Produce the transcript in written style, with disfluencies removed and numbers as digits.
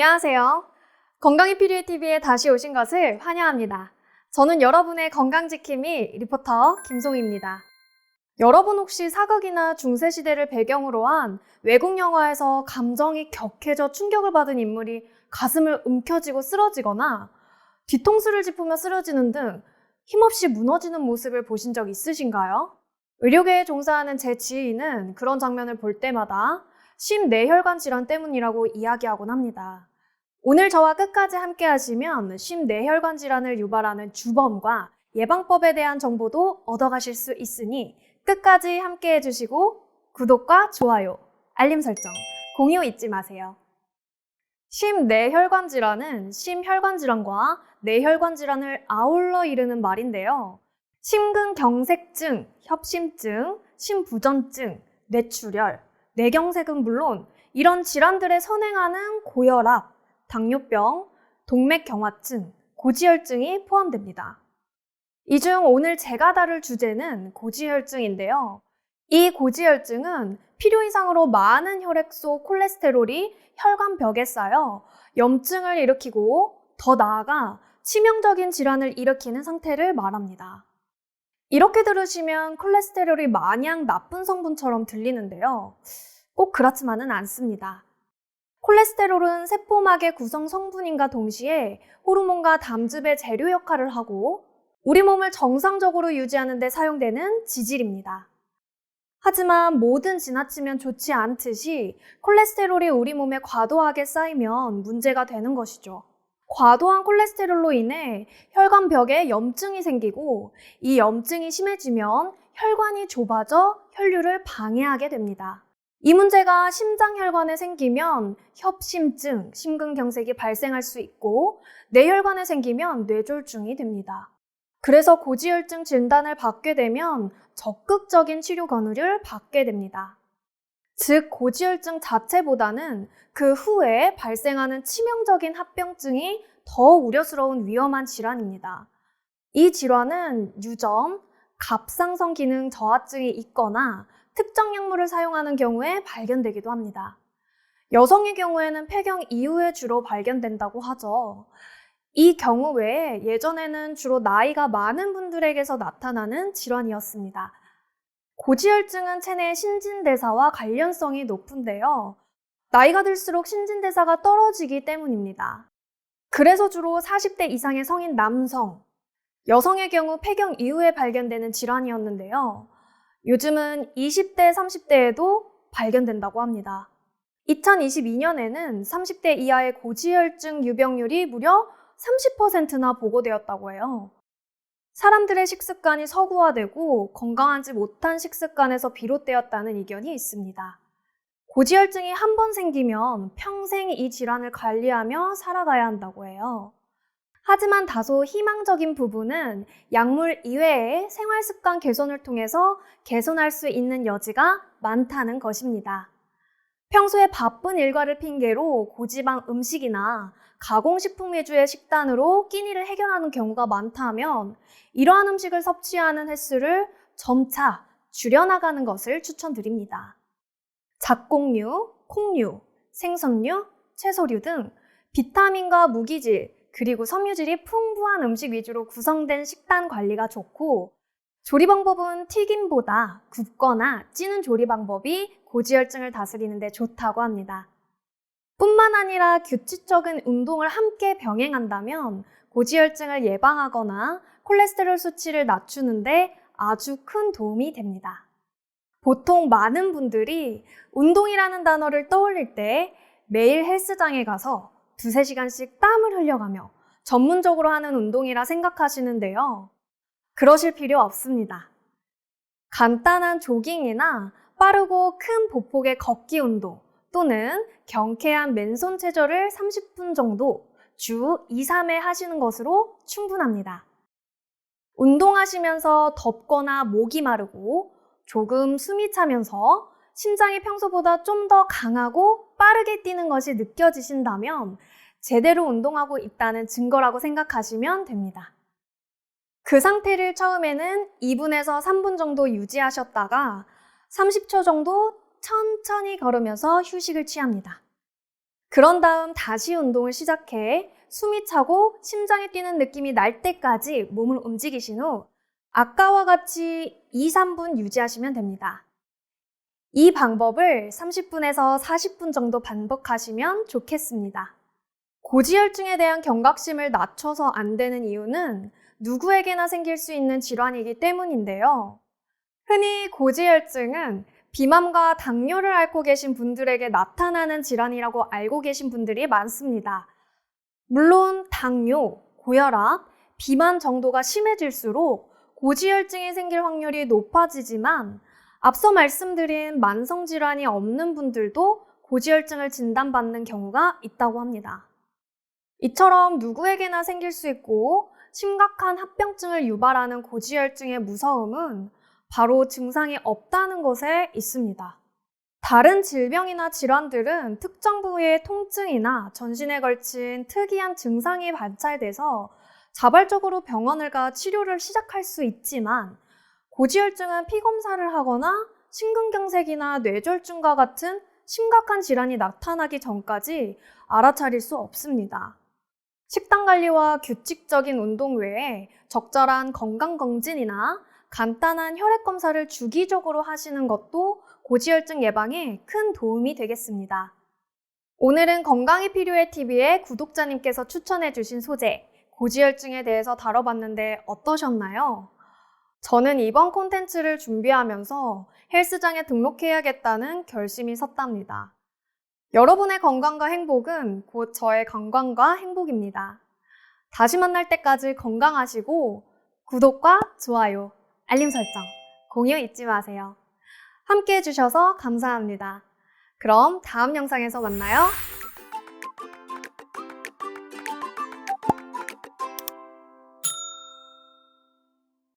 안녕하세요. 건강이 필요해 TV에 다시 오신 것을 환영합니다. 저는 여러분의 건강지킴이 리포터 김송입니다. 여러분 혹시 사극이나 중세시대를 배경으로 한 외국 영화에서 감정이 격해져 충격을 받은 인물이 가슴을 움켜쥐고 쓰러지거나 뒤통수를 짚으며 쓰러지는 등 힘없이 무너지는 모습을 보신 적 있으신가요? 의료계에 종사하는 제 지인은 그런 장면을 볼 때마다 심뇌혈관 질환 때문이라고 이야기하곤 합니다. 오늘 저와 끝까지 함께 하시면 심뇌혈관 질환을 유발하는 주범과 예방법에 대한 정보도 얻어가실 수 있으니 끝까지 함께 해주시고 구독과 좋아요, 알림 설정, 공유 잊지 마세요. 심뇌혈관 질환은 심혈관 질환과 뇌혈관 질환을 아울러 이르는 말인데요. 심근경색증, 협심증, 심부전증, 뇌출혈, 뇌경색은 물론 이런 질환들에 선행하는 고혈압, 당뇨병, 동맥경화증, 고지혈증이 포함됩니다. 이 중 오늘 제가 다룰 주제는 고지혈증인데요. 이 고지혈증은 필요 이상으로 많은 혈액소 콜레스테롤이 혈관벽에 쌓여 염증을 일으키고 더 나아가 치명적인 질환을 일으키는 상태를 말합니다. 이렇게 들으시면 콜레스테롤이 마냥 나쁜 성분처럼 들리는데요. 꼭 그렇지만은 않습니다. 콜레스테롤은 세포막의 구성 성분인과 동시에 호르몬과 담즙의 재료 역할을 하고 우리 몸을 정상적으로 유지하는 데 사용되는 지질입니다. 하지만 뭐든 지나치면 좋지 않듯이 콜레스테롤이 우리 몸에 과도하게 쌓이면 문제가 되는 것이죠. 과도한 콜레스테롤로 인해 혈관벽에 염증이 생기고 이 염증이 심해지면 혈관이 좁아져 혈류를 방해하게 됩니다. 이 문제가 심장혈관에 생기면 협심증, 심근경색이 발생할 수 있고 뇌혈관에 생기면 뇌졸중이 됩니다. 그래서 고지혈증 진단을 받게 되면 적극적인 치료 권유를 받게 됩니다. 즉 고지혈증 자체보다는 그 후에 발생하는 치명적인 합병증이 더 우려스러운 위험한 질환입니다. 이 질환은 유전, 갑상선 기능 저하증이 있거나 특정 약물을 사용하는 경우에 발견되기도 합니다. 여성의 경우에는 폐경 이후에 주로 발견된다고 하죠. 이 경우 외에 예전에는 주로 나이가 많은 분들에게서 나타나는 질환이었습니다. 고지혈증은 체내 신진대사와 관련성이 높은데요. 나이가 들수록 신진대사가 떨어지기 때문입니다. 그래서 주로 40대 이상의 성인 남성, 여성의 경우 폐경 이후에 발견되는 질환이었는데요. 요즘은 20대, 30대에도 발견된다고 합니다. 2022년에는 30대 이하의 고지혈증 유병률이 무려 30%나 보고되었다고 해요. 사람들의 식습관이 서구화되고 건강하지 못한 식습관에서 비롯되었다는 의견이 있습니다. 고지혈증이 한 번 생기면 평생 이 질환을 관리하며 살아가야 한다고 해요. 하지만 다소 희망적인 부분은 약물 이외의 생활습관 개선을 통해서 개선할 수 있는 여지가 많다는 것입니다. 평소에 바쁜 일과를 핑계로 고지방 음식이나 가공식품 위주의 식단으로 끼니를 해결하는 경우가 많다면 이러한 음식을 섭취하는 횟수를 점차 줄여나가는 것을 추천드립니다. 잡곡류, 콩류, 생선류, 채소류 등 비타민과 무기질, 그리고 섬유질이 풍부한 음식 위주로 구성된 식단 관리가 좋고 조리 방법은 튀김보다 굽거나 찌는 조리 방법이 고지혈증을 다스리는 데 좋다고 합니다. 뿐만 아니라 규칙적인 운동을 함께 병행한다면 고지혈증을 예방하거나 콜레스테롤 수치를 낮추는 데 아주 큰 도움이 됩니다. 보통 많은 분들이 운동이라는 단어를 떠올릴 때 매일 헬스장에 가서 2-3시간씩 땀을 흘려가며 전문적으로 하는 운동이라 생각하시는데요. 그러실 필요 없습니다. 간단한 조깅이나 빠르고 큰 보폭의 걷기 운동 또는 경쾌한 맨손 체조를 30분 정도 주 2-3회 하시는 것으로 충분합니다. 운동하시면서 덥거나 목이 마르고 조금 숨이 차면서 심장이 평소보다 좀 더 강하고 빠르게 뛰는 것이 느껴지신다면 제대로 운동하고 있다는 증거라고 생각하시면 됩니다. 그 상태를 처음에는 2분에서 3분 정도 유지하셨다가 30초 정도 천천히 걸으면서 휴식을 취합니다. 그런 다음 다시 운동을 시작해 숨이 차고 심장이 뛰는 느낌이 날 때까지 몸을 움직이신 후 아까와 같이 2, 3분 유지하시면 됩니다. 이 방법을 30분에서 40분 정도 반복하시면 좋겠습니다. 고지혈증에 대한 경각심을 낮춰서 안 되는 이유는 누구에게나 생길 수 있는 질환이기 때문인데요. 흔히 고지혈증은 비만과 당뇨를 앓고 계신 분들에게 나타나는 질환이라고 알고 계신 분들이 많습니다. 물론 당뇨, 고혈압, 비만 정도가 심해질수록 고지혈증이 생길 확률이 높아지지만 앞서 말씀드린 만성질환이 없는 분들도 고지혈증을 진단받는 경우가 있다고 합니다. 이처럼 누구에게나 생길 수 있고 심각한 합병증을 유발하는 고지혈증의 무서움은 바로 증상이 없다는 것에 있습니다. 다른 질병이나 질환들은 특정 부위의 통증이나 전신에 걸친 특이한 증상이 관찰돼서 자발적으로 병원을 가 치료를 시작할 수 있지만 고지혈증은 피검사를 하거나 심근경색이나 뇌졸중과 같은 심각한 질환이 나타나기 전까지 알아차릴 수 없습니다. 식단관리와 규칙적인 운동 외에 적절한 건강검진이나 간단한 혈액검사를 주기적으로 하시는 것도 고지혈증 예방에 큰 도움이 되겠습니다. 오늘은 건강이 필요해 TV의 구독자님께서 추천해 주신 소재, 고지혈증에 대해서 다뤄봤는데 어떠셨나요? 저는 이번 콘텐츠를 준비하면서 헬스장에 등록해야겠다는 결심이 섰답니다. 여러분의 건강과 행복은 곧 저의 건강과 행복입니다. 다시 만날 때까지 건강하시고 구독과 좋아요, 알림 설정, 공유 잊지 마세요. 함께 해주셔서 감사합니다. 그럼 다음 영상에서 만나요.